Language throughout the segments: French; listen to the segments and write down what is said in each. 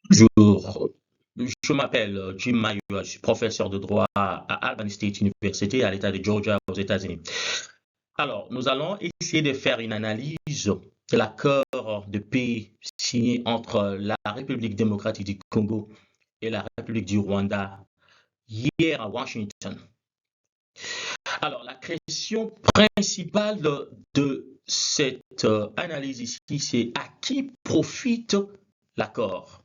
Bonjour, je m'appelle Jim Mayo, je suis professeur de droit à Albany State University à l'État de Georgia aux États-Unis. Alors, nous allons essayer de faire une analyse de l'accord de paix signé entre la République démocratique du Congo et la République du Rwanda hier à Washington. Alors, la question principale de cette analyse ici, c'est à qui profite l'accord?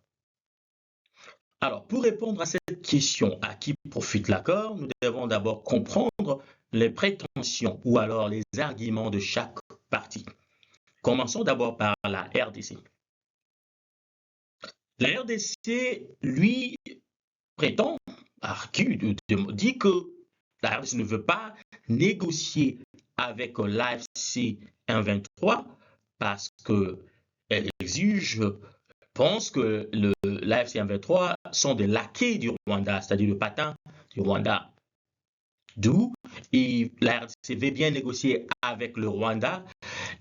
Alors, pour répondre à cette question, à qui profite l'accord, nous devons d'abord comprendre les prétentions ou alors les arguments de chaque partie. Commençons d'abord par la RDC. La RDC, lui, prétend, dit que la RDC ne veut pas négocier avec l'AFC 123 parce qu'elle exige pense que l'AFC 123 sont des laquais du Rwanda, c'est-à-dire le patin du Rwanda. D'où la RDC veut bien négocier avec le Rwanda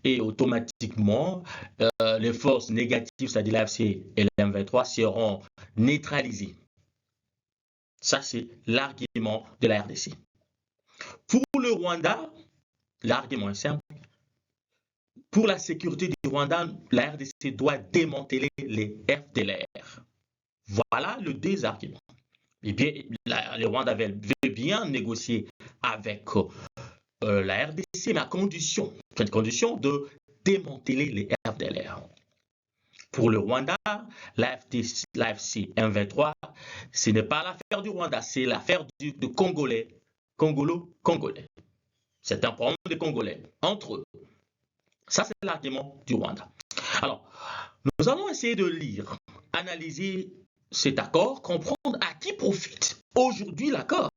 et automatiquement les forces négatives, c'est-à-dire l'AFC et l'M23, seront neutralisées. Ça, c'est l'argument de la RDC. Pour le Rwanda, l'argument est simple. Pour la sécurité du Rwanda, la RDC doit démanteler les FDLR. Voilà le désargument. Eh bien, le Rwanda veut bien négocier avec la RDC, mais à condition de démanteler les FDLR. Pour le Rwanda, l'AFC M23, ce n'est pas l'affaire du Rwanda, c'est l'affaire de Congolais, Congolais. C'est un problème des Congolais, entre eux. Ça, c'est l'argument du Rwanda. Alors, nous allons essayer de lire, analyser cet accord, comprendre à qui profite aujourd'hui l'accord.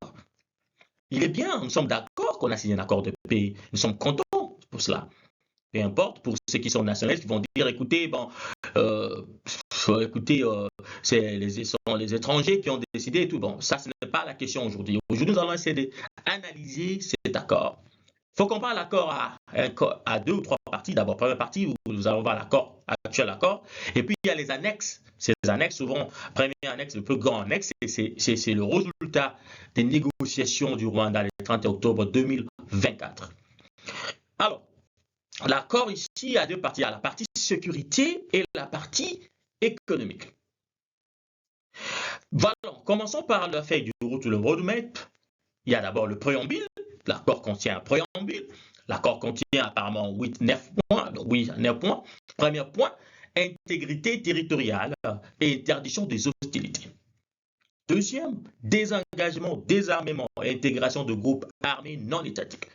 Il est bien, nous sommes d'accord qu'on a signé un accord de paix, nous sommes contents pour cela. Peu importe, pour ceux qui sont nationalistes, qui vont dire, écoutez, c'est les étrangers qui ont décidé et tout. Bon, ça, ce n'est pas la question aujourd'hui. Aujourd'hui, nous allons essayer d'analyser cet accord. Il faut qu'on parle l'accord à deux ou trois parties. D'abord, première partie où nous allons voir l'accord, actuel accord. Et puis, il y a les annexes. Ces annexes, souvent, premier annexe, le plus grand annexe, c'est le résultat des négociations du Rwanda le 30 octobre 2024. Alors, l'accord ici, il y a deux parties. Il y a la partie sécurité et la partie économique. Voilà, commençons par la feuille de route, le roadmap. Il y a d'abord le préambule. L'accord contient un préambule. L'accord contient apparemment 9 points. Donc, oui, 9 points. Premier point, intégrité territoriale et interdiction des hostilités. Deuxième, désengagement, désarmement et intégration de groupes armés non étatiques.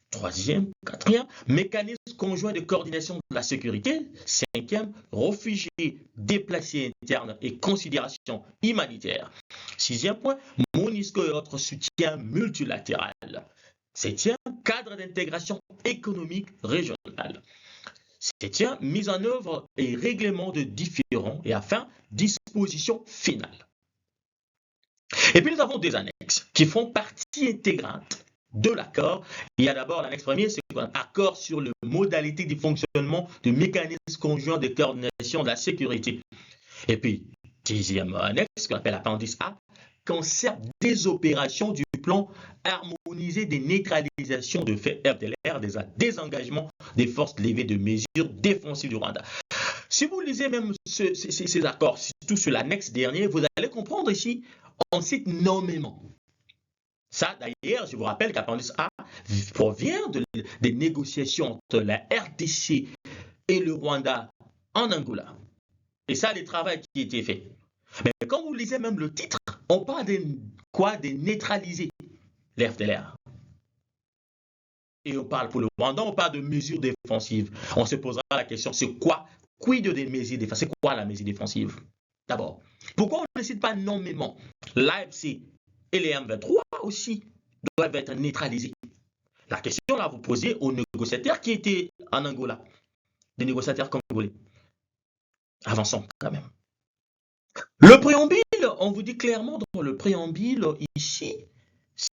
Troisième, quatrième, mécanisme conjoint de coordination de la sécurité. Cinquième, réfugiés déplacés internes et considération humanitaire. Sixième point, MONUSCO et autres soutiens multilatéral. Septième, cadre d'intégration économique régionale. Septième, mise en œuvre et règlement de différends. Et enfin, disposition finale. Et puis nous avons des annexes qui font partie intégrante de l'accord. Il y a d'abord l'annexe première, c'est un accord sur les modalités du fonctionnement du mécanisme conjoint de coordination de la sécurité. Et puis, deuxième annexe, qu'on appelle appendice A, concerne des opérations du plan harmonisé des neutralisations de faits FDLR, des désengagements des forces levées de mesures défensives du Rwanda. Si vous lisez même ces accords, surtout sur l'annexe dernier, vous allez comprendre ici, on cite nommément. Ça, d'ailleurs, je vous rappelle qu'appendice A provient des négociations entre la RDC et le Rwanda en Angola. Et ça, le travail qui a été fait. Mais quand vous lisez même le titre, on parle de quoi? De neutraliser les FDLR. Et on parle pour le Rwanda, on parle de mesures défensives. On se posera la question, c'est quoi? Quid des mesures défensives? C'est quoi la mesure défensive? D'abord, pourquoi on ne cite pas nommément l'AFC et les M23 aussi doivent être neutralisés? La question là, vous posez aux négociateurs qui étaient en Angola, des négociateurs congolais. Avançons quand même. Le préambule, on vous dit clairement dans le préambule ici,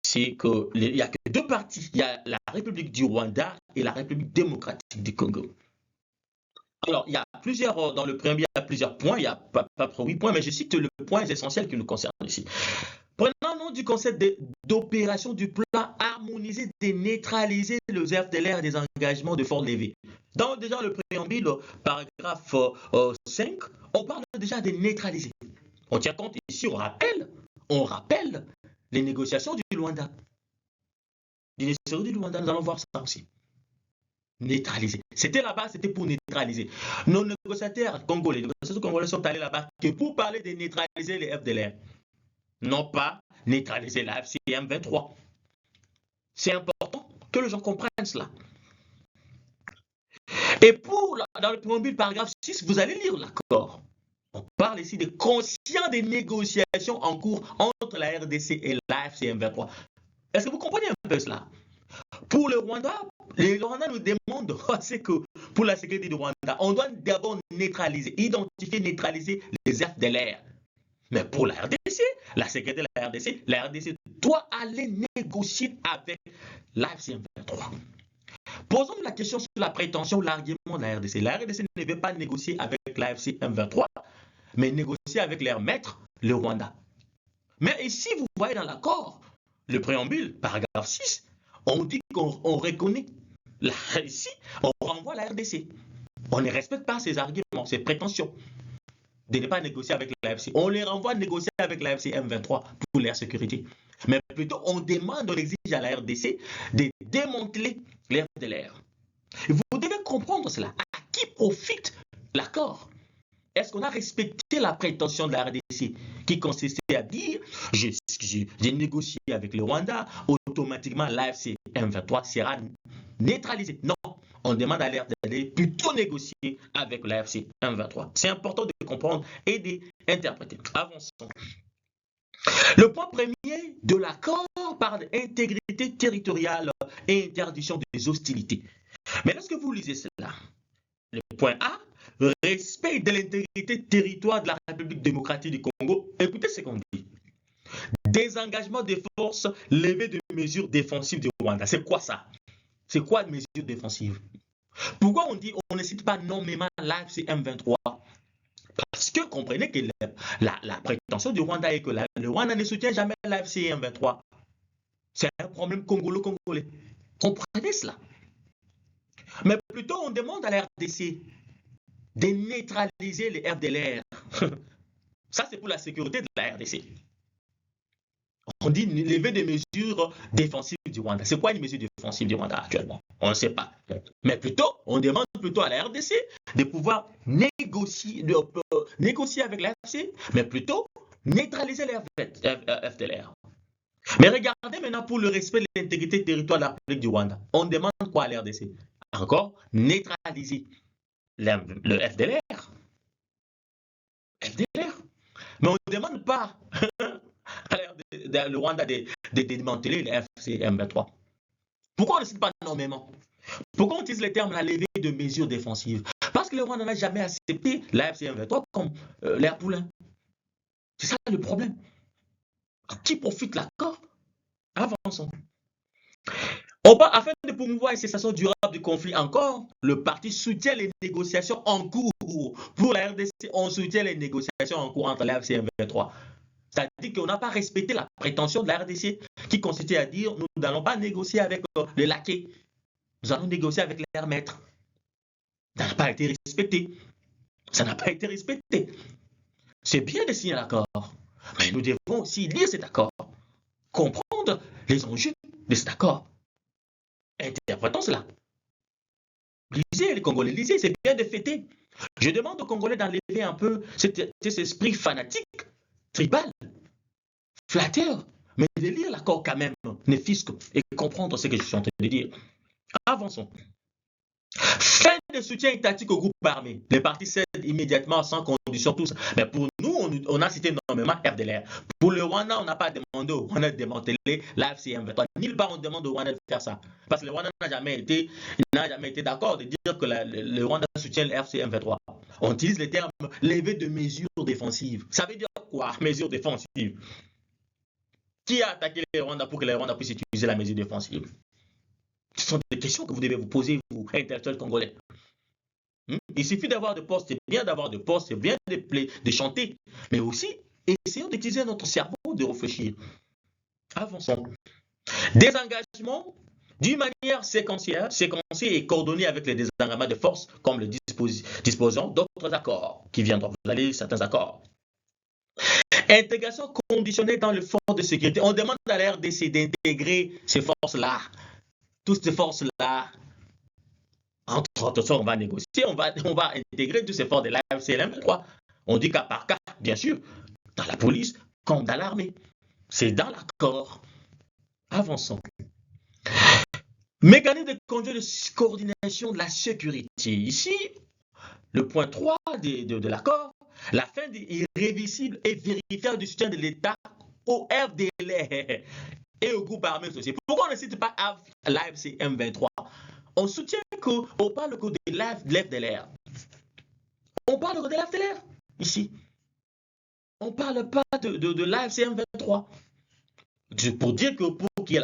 c'est qu'il n'y a que deux parties. Il y a la République du Rwanda et la République démocratique du Congo. Alors, il y a plusieurs, dans le préambule, il y a plusieurs points, il y a pas 8 points, mais je cite le point essentiel qui nous concerne ici. Prenons nom du concept d'opération du plan harmonisé de neutraliser les FDLR des engagements de force levée. Dans déjà le préambule, paragraphe 5, on parle déjà de neutraliser. On tient compte ici, on rappelle les négociations du Luanda. Du Luanda, nous allons voir ça aussi. Neutraliser. C'était là-bas, c'était pour neutraliser. Nos négociateurs congolais, sont allés là-bas que pour parler de neutraliser les FDLR, non pas neutraliser la FCM 23. C'est important que les gens comprennent cela. Et dans le préambule, paragraphe 6, vous allez lire l'accord. On parle ici de conscient des négociations en cours entre la RDC et la FCM 23. Est-ce que vous comprenez un peu cela? Pour le Rwanda, les Rwandais nous demandent, c'est que pour la sécurité du Rwanda, on doit d'abord identifier, neutraliser les FDLR. Mais pour la RDC, la sécurité de la RDC doit aller négocier avec l'AFC M23. Posons la question sur la prétention, l'argument de la RDC. La RDC ne veut pas négocier avec l'AFC M23, mais négocier avec leur maître, le Rwanda. Mais ici, vous voyez dans l'accord, le préambule, paragraphe 6, on dit qu'on reconnaît, ici, on renvoie la RDC. On ne respecte pas ses arguments, ses prétentions de ne pas négocier avec l'AFC. On les renvoie négocier avec l'AFC M23 pour leur sécurité. Mais plutôt, on demande, on exige à la RDC de démanteler les FDLR. Vous devez comprendre cela. À qui profite l'accord? Est-ce qu'on a respecté la prétention de la RDC qui consistait à dire j'ai négocié avec le Rwanda, automatiquement l'AFC M23 sera neutralisé? Non, on demande à l'RDC plutôt négocier avec l'AFC M23. C'est important de comprendre et d'interpréter. Avançons. Le point premier de l'accord parle d'intégrité territoriale et interdiction des hostilités. Mais lorsque vous lisez cela, le point A, respect de l'intégrité territoriale de la République démocratique du Congo, écoutez ce qu'on dit. Désengagement des forces, levée de mesures défensives du Rwanda. C'est quoi ça? C'est quoi une mesure défensive? Pourquoi on ne cite pas nommément l'AFC M23? Parce que comprenez que la prétention du Rwanda est que le Rwanda ne soutient jamais l'AFC M23. C'est un problème congolais. Comprenez cela. Mais plutôt, on demande à la RDC de neutraliser les FDLR. Ça, c'est pour la sécurité de la RDC. On dit lever des mesures défensives du Rwanda. C'est quoi une mesure défensive du Rwanda actuellement? On ne sait pas. Mais plutôt, on demande plutôt à la RDC de pouvoir négocier avec la RDC, mais plutôt neutraliser les FDLR. Mais regardez maintenant pour le respect de l'intégrité territoriale de la République du Rwanda. On demande quoi à la RDC? Encore, neutraliser le FDLR. Mais on ne demande pas le Rwanda de démanteler les FC M23. Pourquoi on ne cite pas nommément? Pourquoi on utilise le terme la levée de mesures défensives? Parce que le Rwanda n'a jamais accepté la FC M23 comme l'air poulain. C'est ça le problème. À qui profite l'accord? Avançons. Afin de promouvoir une cessation durable du conflit encore, le parti soutient les négociations en cours. Pour la RDC, on soutient les négociations en cours entre la FC et M23. C'est-à-dire qu'on n'a pas respecté la prétention de la RDC qui consistait à dire nous n'allons pas négocier avec les laquais, nous allons négocier avec les maîtres. Ça n'a pas été respecté. Ça n'a pas été respecté. C'est bien de signer l'accord, mais nous devons aussi lire cet accord, comprendre les enjeux de cet accord. Interprétons cela. Lisez les Congolais, lisez, c'est bien de fêter. Je demande aux Congolais d'enlever un peu cet esprit fanatique, tribal, flatteur, mais de lire l'accord quand même, ne fût-ce et comprendre ce que je suis en train de dire. Avançons. Fin de soutien étatique au groupe armé. Les partis cèdent immédiatement sans condition, tout ça. Mais pour nous, on a cité nommément FDLR. Pour le Rwanda, on n'a pas demandé au Rwanda de démanteler l'AFC-M23. Nulle part on demande au Rwanda de faire ça. Parce que le Rwanda n'a jamais été d'accord de dire que le Rwanda soutient l'AFC-M23. On utilise le terme lever de mesures défensives. Ça veut dire quoi, mesures défensives? Qui a attaqué le Rwanda pour que le Rwanda puisse utiliser la mesure défensive? Ce sont des questions que vous devez vous poser, vous, intellectuels congolais. Il suffit d'avoir des postes, c'est bien d'avoir des postes, c'est bien de chanter, mais aussi essayons d'utiliser notre cerveau, de réfléchir. Avançons. Désengagement d'une manière séquencée et coordonnée avec les désengagements de force, comme le disposant d'autres accords qui viendront. Vous allez lire certains accords. Intégration conditionnée dans le force de sécurité. On demande à la RDC d'intégrer ces forces-là. Toutes ces forces-là. Entre autres, on va négocier, on va intégrer tous ces forces de l'AFC et l'M23. On dit cas par cas, bien sûr, dans la police comme dans l'armée. C'est dans l'accord. Avançons. Mécanisme de conduite de coordination de la sécurité. Ici, le point 3 de l'accord, la fin irréversible et vérifiable du soutien de l'État au FDLR et au groupe armé associé. Pourquoi on ne cite pas l'AFC M23? On soutient qu'on parle que de l'FDLR. On parle de l'FDLR ici. On ne parle pas de l'AFC M23. Pour dire que pour qu'il y ait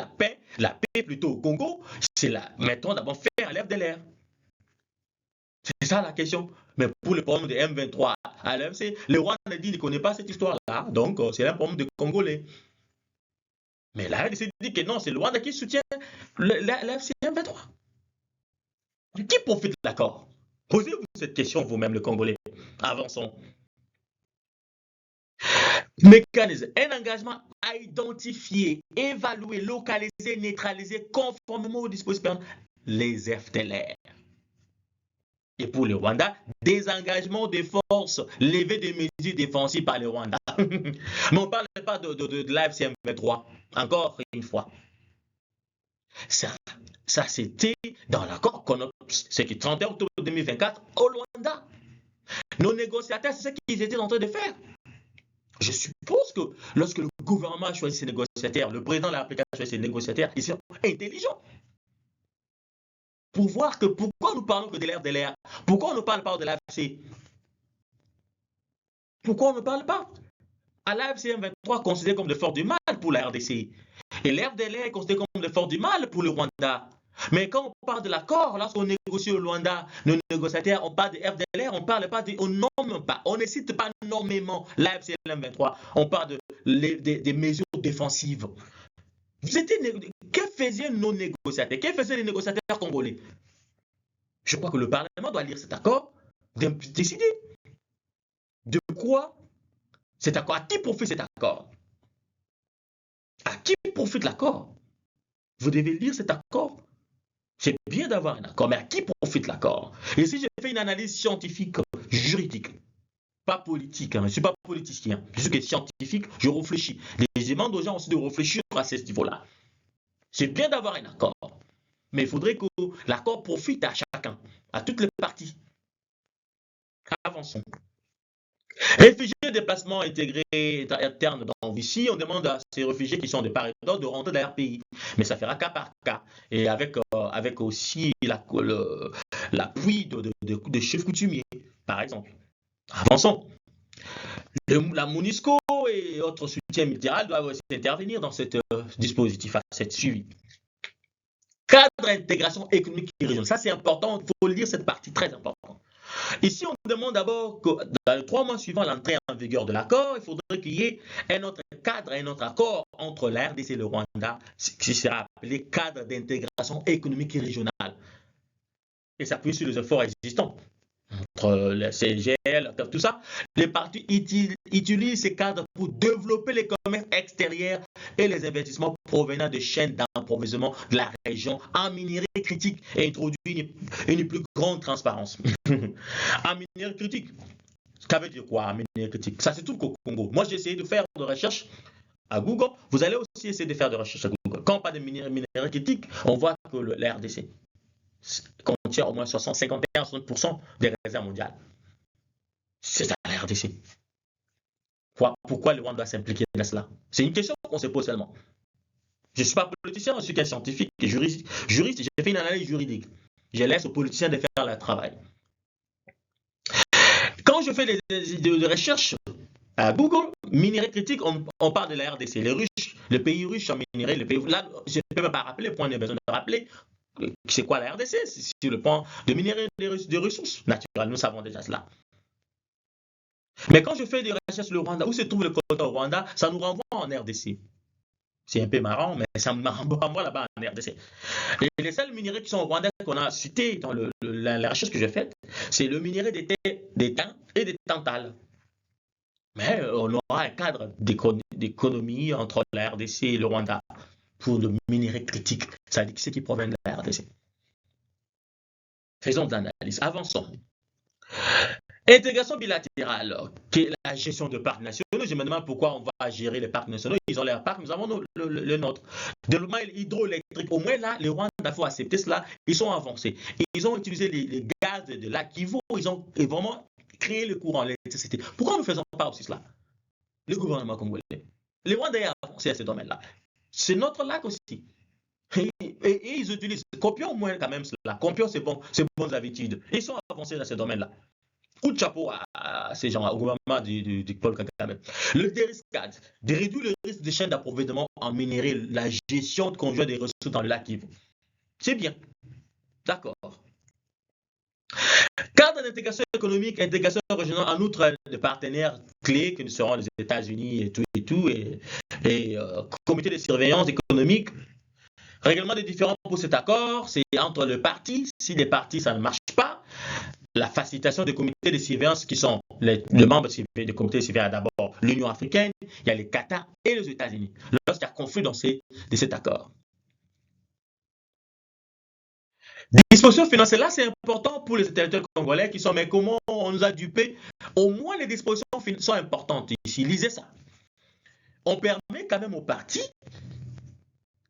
la paix plutôt au Congo, c'est là. Mettons d'abord faire un l'FDLR. C'est ça la question. Mais pour le problème de M23 à l'AFC, le Rwanda dit ne connaît pas cette histoire-là. Donc, c'est un problème de Congolais. Mais là, il s'est dit que non, c'est le Rwanda qui soutient l'AFC M23. Qui profite de l'accord? Posez-vous cette question vous-même, le Congolais. Avançons. Mécanisme. Un engagement à identifier, évaluer, localiser, neutraliser conformément aux dispositions les FDLR. Et pour le Rwanda, désengagement des forces, levée des mesures défensives par le Rwanda. Mais on ne parle pas de l'AFC M23. Encore une fois. Ça c'était dans l'accord c'est le 31 octobre 2024 au Rwanda. Nos négociateurs, c'est ce qu'ils étaient en train de faire. Je suppose que lorsque le gouvernement a choisi ses négociateurs, le président de la République a choisi ses négociateurs, ils sont intelligents. Pour voir que pourquoi nous parlons que de l'FDLR, pourquoi on ne parle pas de l'AFC? Pourquoi on ne parle pas? À l'AFC M23 considéré comme des forces du mal pour la RDC. Et l'FDLR est considéré comme des forces du mal pour le Rwanda. Mais quand on parle de l'accord, lorsqu'on négocie au Rwanda, nos négociateurs, on parle de FDLR, on parle pas on nomme pas, on ne cite pas nommément l'AFC M23. On parle des mesures défensives. Que faisaient nos négociateurs? Que faisaient les négociateurs congolais? Je crois que le Parlement doit lire cet accord, décider de quoi cet accord, à qui profite cet accord? À qui profite l'accord? Vous devez lire cet accord. C'est bien d'avoir un accord, mais à qui profite l'accord? Et si je fais une analyse scientifique, juridique, pas politique, je ne suis pas politicien, je suis que scientifique, je réfléchis. Je demande aux gens aussi de réfléchir à ce niveau-là. C'est bien d'avoir un accord, mais il faudrait que l'accord profite à chacun, à toutes les parties. Avançons. Réfugiés, déplacement intégré interne. Donc ici, on demande à ces réfugiés qui sont de part et d'autre de rentrer dans leur pays. Mais ça fera cas par cas. Et avec aussi l'appui de chefs coutumiers, par exemple. Avançons. La MONUSCO et autres soutiens multilatéraux doivent aussi intervenir dans ce dispositif, à cette suivi. Cadre d'intégration économique et régionale. Ça, c'est important. Il faut lire cette partie très importante. Ici, on demande d'abord que dans les 3 mois suivant l'entrée en vigueur de l'accord, il faudrait qu'il y ait un autre cadre, un autre accord entre la RDC et le Rwanda, qui sera appelé cadre d'intégration économique et régionale. Et s'appuie sur les efforts existants entre le CGL, tout ça. Les partis utilisent ces cadres pour développer les commerces extérieurs et les investissements provenant de chaînes d'approvisionnement de la région en minerais critiques et introduire une plus grande transparence. En minerais critiques, ça veut dire quoi, en minerais critiques? Ça, c'est tout le Congo. Moi, j'ai essayé de faire des recherches à Google. Vous allez aussi essayer de faire des recherches à Google. Quand on parle de minerais critiques, on voit que la RDC contient au moins 51-60% des réserves mondiales. C'est ça la RDC. Pourquoi le Rwanda doit s'impliquer dans cela? C'est une question qu'on se pose seulement. Je ne suis pas politicien, je suis qu'un scientifique et juriste. J'ai fait une analyse juridique. Je laisse aux politiciens de faire leur travail. Quand je fais des recherches à Google, minerais critiques, on parle de la RDC. Les pays riches en minerais, là, je ne peux même pas rappeler, point de besoin de rappeler. c'est quoi la RDC? C'est sur le point de minerai des ressources naturelles. Nous savons déjà cela. Mais quand je fais des recherches sur le Rwanda, où se trouve le coltan au Rwanda, ça nous renvoie en RDC. C'est un peu marrant, mais ça me renvoie là-bas en RDC. Et les seuls minéraux qui sont au Rwanda qu'on a cités dans la recherche que j'ai faite, c'est le minerai des thym et des tantales. Mais on aura un cadre d'économie entre la RDC et le Rwanda pour le minerai critique, c'est-à-dire ce qui provient de la RDC. Faisons de l'analyse, avançons. Intégration bilatérale, qui est la gestion de parcs nationaux. Je me demande pourquoi on va gérer les parcs nationaux. Ils ont leurs parcs, nous avons le nôtre. Développement hydroélectrique, au moins là, les Rwandais, il faut accepter cela, ils sont avancés. Ils ont utilisé les gaz de lac Kivu, ils ont vraiment créé le courant, l'électricité. Pourquoi nous ne faisons pas aussi cela? Le gouvernement congolais. Les Rwandais ont avancé à ce domaine-là. C'est notre lac aussi. Et ils utilisent, copions au moins quand même cela. Copions ces bonnes habitudes. Ils sont avancés dans ce domaine-là. Coup de chapeau à ces gens, au gouvernement du Paul Kagame. Le dériscade, de réduire le risque des chaînes d'approvisionnement en minerais, la gestion conjointe des ressources dans le lac Kivu. C'est bien. D'accord. Cadre d'intégration économique, intégration régionale, en outre de partenaires clés que nous serons les États-Unis et comité de surveillance économique. Règlement des différends pour cet accord, c'est entre le parti. Si les partis, ça ne marche pas, la facilitation des comités de surveillance qui sont les membres des comités de surveillance, d'abord l'Union africaine, il y a les Qatar et les États-Unis, lorsqu'il y a conflit dans de cet accord. Dispositions financières, là c'est important pour les intellectuels congolais qui sont, mais comment on nous a dupés? Au moins les dispositions sont importantes ici, lisez ça. On permet quand même aux partis,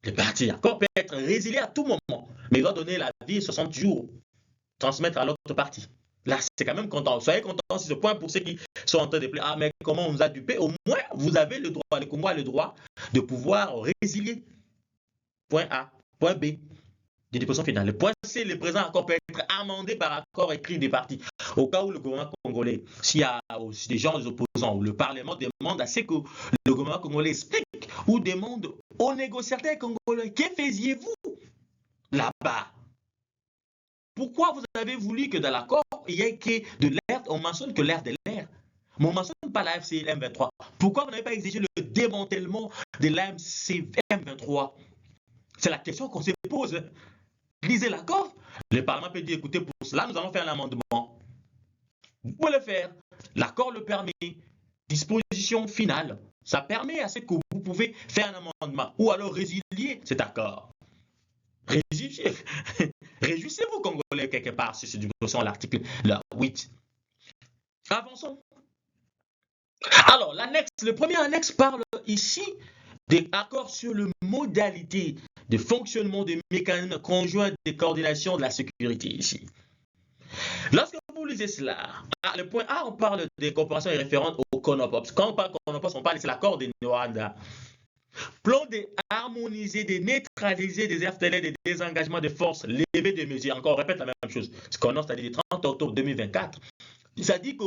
le parti d'accord peut être résilié à tout moment, mais il doit donner l'avis 60 jours, transmettre à l'autre parti. Là, c'est quand même content. Soyez contents sur ce point pour ceux qui sont en train de dire, ah, mais comment on nous a dupés? Au moins, vous avez le droit, le Congo a le droit de pouvoir résilier. Point A. Point B. Des dispositions finales. Le point C, le présent accord peut être amendé par accord écrit des partis. Au cas où le gouvernement congolais, s'il y a aussi des gens, des opposants, ou le Parlement demande à ce que le gouvernement congolais explique ou demande aux négociateurs congolais, que faisiez-vous là-bas? Pourquoi vous avez voulu que dans l'accord, il y ait que de l'air, on mentionne que l'air de l'air, mais on ne mentionne pas la FCI M23. Pourquoi vous n'avez pas exigé le démantèlement de l'AMC M23? C'est la question qu'on se pose. Lisez l'accord. Le Parlement peut dire, écoutez, pour cela, nous allons faire un amendement. Vous pouvez le faire. L'accord le permet. Disposition finale. Ça permet à ce que vous pouvez faire un amendement ou alors résilier cet accord. Réjouissez-vous, Congolais, quelque part, sur cette discussion, l'article 8. Avançons. Alors, le premier annexe parle ici des accords sur les modalités de fonctionnement des mécanismes conjoints de coordination de la sécurité ici. Lorsque vous lisez cela, le point A, on parle des coopérations référentes au CONOPOPS. Quand on parle CONOPOPS, on parle de l'accord de Rwanda. Plan de harmoniser, de neutraliser des FTL, des désengagements de forces, lever des mesures. Encore, on répète la même chose. Ce qu'on a, c'est-à-dire le 30 octobre 2024. Ça dit que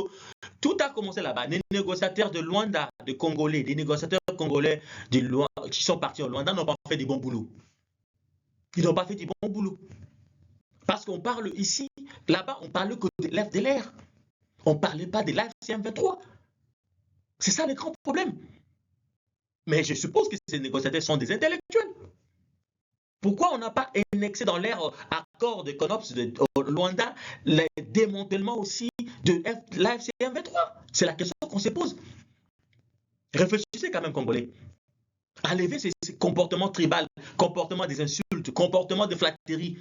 tout a commencé là-bas. Les négociateurs de Luanda, de Congolais, des négociateurs congolais qui sont partis au Luanda n'ont pas fait du bon boulot. Ils n'ont pas fait du bon boulot. Parce qu'on parle ici, là-bas, on parle que de l'FDLR. On ne parlait pas de l'AFCM23. C'est ça le grand problème. Mais je suppose que ces négociateurs sont des intellectuels. Pourquoi on n'a pas annexé dans leur accord de CONOPS de Luanda le démantèlement aussi de l'AFCM23? C'est la question qu'on se pose. Réfléchissez quand même, Congolais. Enlever ces comportements tribaux, comportements des insultes, comportements de flatterie.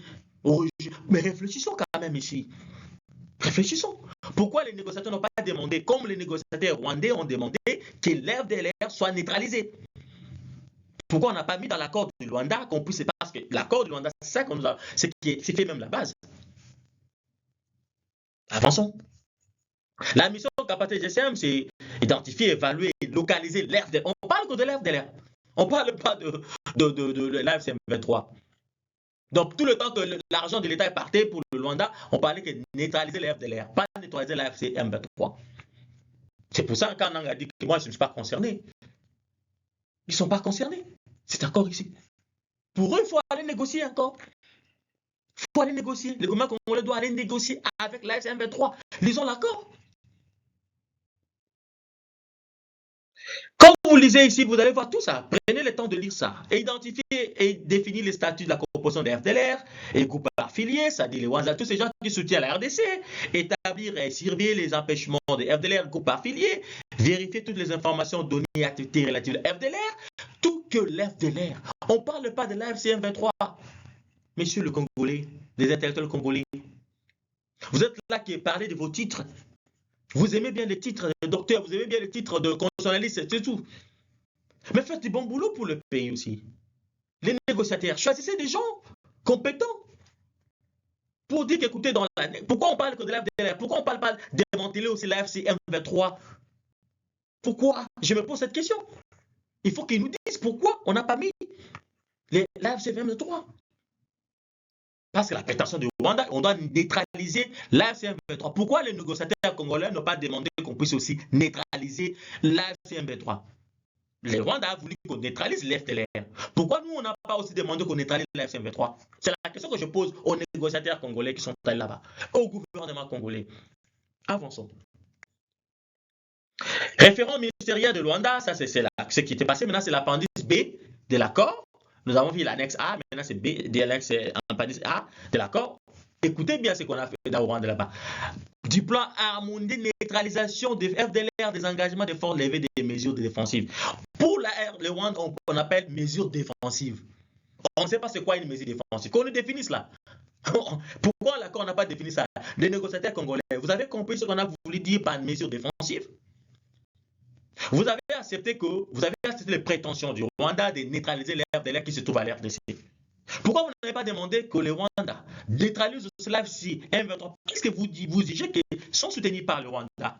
Mais réfléchissons quand même ici. Réfléchissons. Pourquoi les négociateurs n'ont pas demandé, comme les négociateurs rwandais ont demandé, que l'FDLR soit neutralisé? Pourquoi on n'a pas mis dans l'accord du Luanda qu'on puisse, parce que l'accord du Luanda, c'est ça qu'on nous a, c'est fait même la base. Avançons. La mission de capacité GCM, c'est identifier, évaluer, localiser l'FDLR. On parle que de l'FDLR. On ne parle pas de l'AFCM 23. Donc, tout le temps que l'argent de l'État est parti pour le Luanda, on parlait que neutraliser les FDLR, pas neutraliser la FCM 23. C'est pour ça qu'on a dit que moi, je ne suis pas concerné. Ils ne sont pas concernés. C'est encore ici. Pour eux, il faut aller négocier encore. pour aller négocier. Le gouvernement congolais doit aller négocier avec l'AFC M23. Lisons l'accord. Comme vous lisez ici, vous allez voir tout ça. Prenez le temps de lire ça. Et identifier et définir les statuts de la composition des FDLR et groupes affiliés, c'est-à-dire les Wanza, tous ces gens qui soutiennent la RDC. Établir et surveiller les empêchements des FDLR, groupes affiliés. Vérifier toutes les informations données et activités relatives à FDLR. Tout que l'FDLR. On ne parle pas de l'AFC M23. Messieurs le Congolais, des intellectuels congolais. Vous êtes là qui parlez de vos titres. Vous aimez bien les titres de docteur, vous aimez bien les titres de constitutionnaliste, c'est tout. Mais faites du bon boulot pour le pays aussi. Les négociateurs, choisissez des gens compétents pour dire qu'écoutez, pourquoi on parle que de l'AFDLR? Pourquoi on ne parle pas de démanteler aussi l'AFC M23? Pourquoi? Je me pose cette question. Il faut qu'ils nous disent pourquoi on n'a pas mis l'AFC M23. Parce que la prétention du Rwanda, on doit neutraliser l'AFC M23. Pourquoi les négociateurs congolais n'ont pas demandé qu'on puisse aussi neutraliser l'AFC M23? Le Rwanda a voulu qu'on neutralise l'FDLR. Pourquoi nous, on n'a pas aussi demandé qu'on neutralise l'AFC M23? C'est la question que je pose aux négociateurs congolais qui sont allés là-bas, au gouvernement congolais. Avançons. Référent ministériel de Rwanda, ça c'est ce qui était passé. Maintenant, c'est l'appendice B de l'accord. Nous avons vu l'annexe A, maintenant c'est B, de l'annexe A de l'accord. Écoutez bien ce qu'on a fait dans Rwanda là-bas. Du plan harmonisé de neutralisation des FDLR, des engagements de force levés des mesures défensives. Pour le Rwanda, on appelle mesures défensives. On ne sait pas c'est quoi une mesure défensive. Qu'on nous définisse là. Pourquoi l'accord n'a pas défini ça? Les négociateurs congolais, vous avez compris ce qu'on a voulu dire par mesure défensive? Vous avez accepté les prétentions du Rwanda de neutraliser les FDLR qui se trouvent à l'RDC. Pourquoi vous n'avez pas demandé que le Rwanda neutralise l'AFC M23? Qu'est-ce que vous jugez qu'ils sont soutenus par le Rwanda?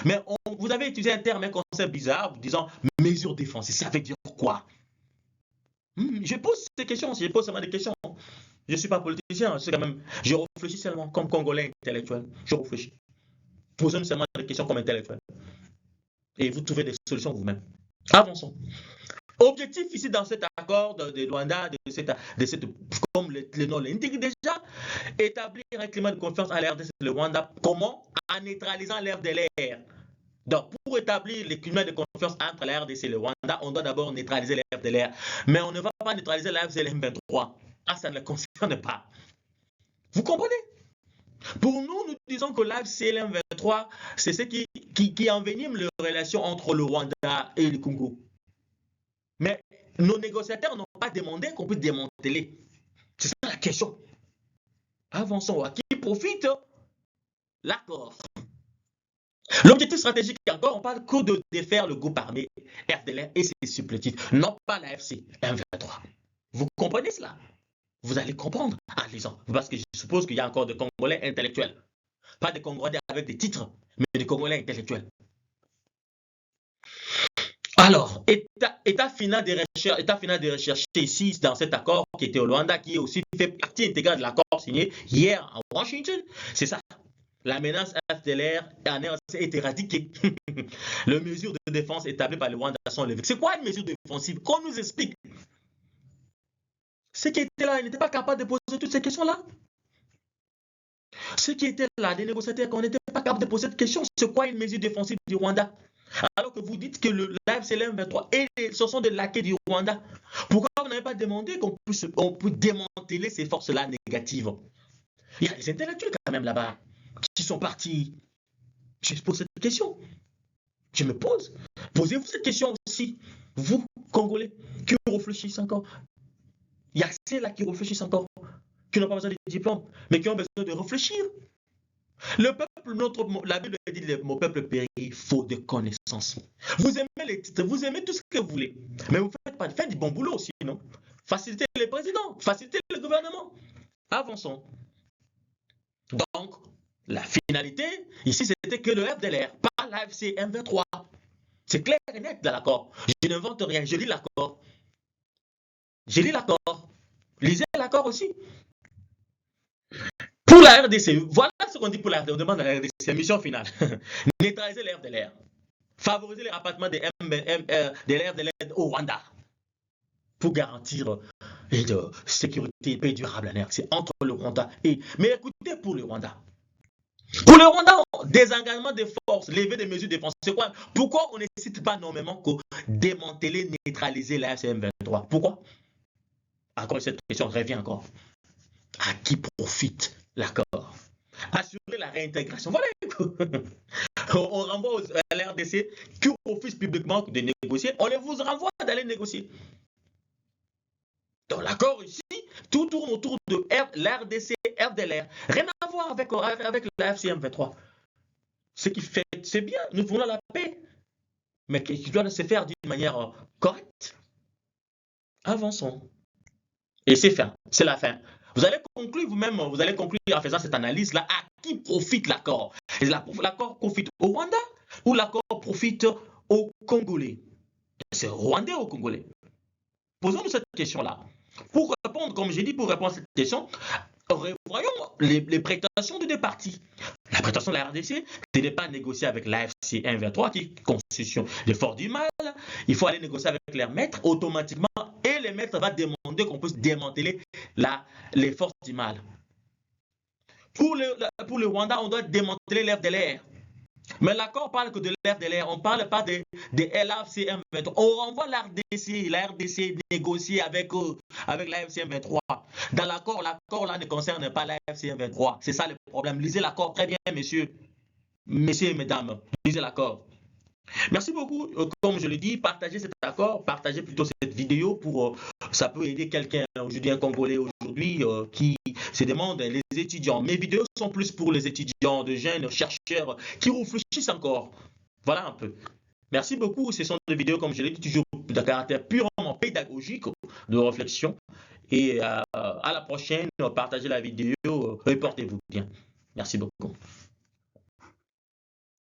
Mais vous avez utilisé un terme, un concept bizarre, vous disant mesure défensive. Ça veut dire quoi? Je pose ces questions, je pose seulement des questions. Je ne suis pas politicien, c'est quand même. Je réfléchis seulement comme Congolais intellectuel. Je réfléchis. Posez-nous seulement des questions comme intellectuel. Et vous trouvez des solutions vous-même. Avançons. Objectif ici dans cet accord de Rwanda, comme le nom l'indique déjà, établir un climat de confiance à l'RDC le Rwanda. Comment? En neutralisant l'FDLR. Donc, pour établir le climat de confiance entre la RDC et le Rwanda, on doit d'abord neutraliser l'FDLR. Mais on ne va pas neutraliser l'AFC et le M23. Ah, ça ne le concerne pas. Vous comprenez? Pour nous, nous disons que l'AFC et le M23, c'est ce qui envenime les relations entre le Rwanda et le Congo. Mais nos négociateurs n'ont pas demandé qu'on puisse démanteler. C'est ça la question. Avançons. À qui profite l'accord? L'objectif stratégique, encore, on parle que de défaire le groupe armé FDLR et ses supplétifs, non pas l'AFC M23. Vous comprenez cela? Vous allez comprendre en lisant. Parce que je suppose qu'il y a encore des Congolais intellectuels. Pas des Congolais avec des titres, mais des Congolais intellectuels. Alors, état final de recherche ici dans cet accord qui était au Rwanda, qui est aussi fait partie intégrale de l'accord signé hier à Washington, c'est ça. La menace FDLR en RDC est éradiquée. Les mesures de défense établies par le Rwanda sont levées. C'est quoi une mesure défensive? Qu'on nous explique. Ceux qui étaient là, ils n'étaient pas capables de poser toutes ces questions-là. Ceux qui étaient là, des négociateurs, qu'on n'était pas capable de poser cette question. C'est quoi une mesure défensive du Rwanda? Alors que vous dites que l'AFC et le M23 ce sont des laquais du Rwanda. Pourquoi vous n'avez pas demandé qu'on puisse démanteler ces forces-là négatives? Il y a des intellectuels quand même là-bas qui sont partis. Je pose cette question. Je me pose. Posez-vous cette question aussi. Vous, Congolais, qui réfléchissez encore. Il y a ceux-là qui réfléchissent encore, qui n'ont pas besoin de diplôme, mais qui ont besoin de réfléchir. Le peuple, la Bible dit mon peuple périt faute de connaissances. Vous aimez les titres, vous aimez tout ce que vous voulez, mais vous faites du bon boulot aussi, non? Facilitez les présidents, facilitez le gouvernement. Avançons. Donc, la finalité, ici, c'était que le FDLR, pas l'AFC M23. C'est clair et net dans l'accord. Je n'invente rien, je lis l'accord. Je lis l'accord. Lisez l'accord aussi. Pour la RDC, voilà ce qu'on dit pour la RDC. On demande à la RDC, mission finale. Neutraliser les FDLR. Favoriser les rapatriements des FDLR au Rwanda. Pour garantir et de sécurité et paix durable en RDC entre le Rwanda et... Mais écoutez, pour le Rwanda, désengagement des forces, lever des mesures défensives, c'est quoi? Pourquoi on ne cite pas nommément que démanteler, neutraliser la FCM23? Pourquoi? Encore cette question revient encore. À qui profite l'accord? Assurer la réintégration. Voilà. On renvoie à l'RDC qui refuse publiquement de négocier. On les vous renvoie d'aller négocier. Dans l'accord ici, tout tourne autour de l'RDC, FDLR. Rien à voir avec la FCM23. Ce qui fait, c'est bien, nous voulons la paix, mais qui doit se faire d'une manière correcte. Avançons. Et c'est fin, c'est la fin. Vous allez conclure vous-même, vous allez conclure en faisant cette analyse-là, à qui profite l'accord? L'accord profite au Rwanda ou l'accord profite aux Congolais? C'est Rwandais ou Congolais? Posons-nous cette question-là. Pour répondre, comme j'ai dit, pour répondre à cette question, voyons les prétentions des deux parties. La prétention de la RDC, ce n'est pas négocier avec l'AFC 123 qui est constitution des forces du mal. Il faut aller négocier avec leurs maîtres automatiquement et les maîtres vont demander qu'on puisse démanteler les forces du mal. Pour le Rwanda, on doit démanteler l'FDLR. Mais l'accord parle que de l'FDLR, on ne parle pas de LAFC M23. On renvoie la RDC négocier avec l'AFC M23. Dans l'accord là ne concerne pas l'AFC M23. C'est ça le problème. Lisez l'accord très bien, messieurs et mesdames. Lisez l'accord. Merci beaucoup. Comme je l'ai dit, partagez cet accord, partagez plutôt cette vidéo pour ça peut aider quelqu'un aujourd'hui, un Congolais aujourd'hui qui se demande, les étudiants. Mes vidéos sont plus pour les étudiants, de jeunes chercheurs qui réfléchissent encore. Voilà un peu. Merci beaucoup. Ce sont des vidéos, comme je l'ai dit, toujours de caractère purement pédagogique, de réflexion. Et à la prochaine, partagez la vidéo et portez-vous bien. Merci beaucoup.